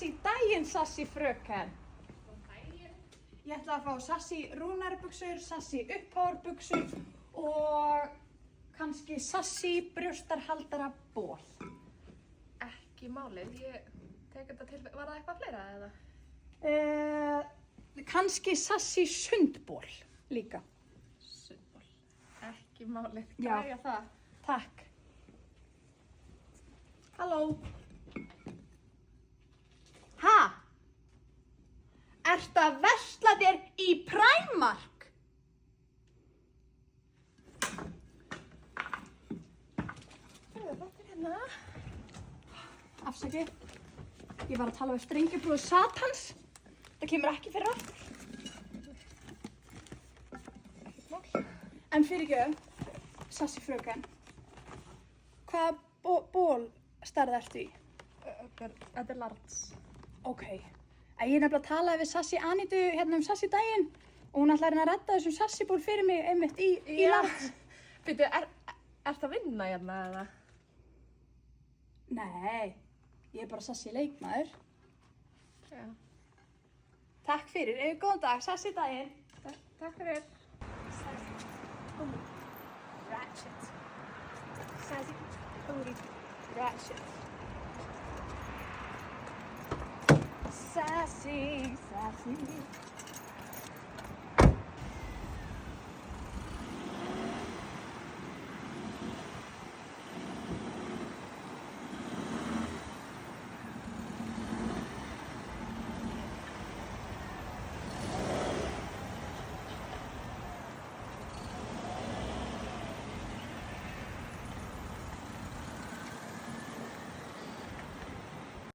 Sassy daginn, Sassy fröken. Ég ætla að fá Sassy rúnarbuxur, Sassy uppháarbuxur og kannski Sassy brjóstarhaldara ból. Ekki málið, ég tek þetta til, var það eitthvað fleira eða? Kannski Sassy sundból líka. Sundból. Ekki málið, Já. græja það. Takk. Halló. Ha? Ertu að versla þér í Primark? Þetta er hérna. Afsakið. Ég var að tala við strengjubróður Satans. Það kemur ekki fyrir aftur. Ekkert mál. En fyrirgefðu, Sassy fröken, hvaða ból stærð ertu í? Þetta er large. Ok. Ég er nefnilega að tala við Sassy Anitu hérna Sassy daginn og hún ætlar að redda þessum Sassy ból fyrir mig einmitt í large. Byrju, ertu að vinna hérna eða? Nei, ég er bara Sassy leikmaður. Já. Takk fyrir, góðan dag, Sassy daginn. Takk fyrir. Ratchet. Sassy booty. Ratchet. Sassy, Sassy.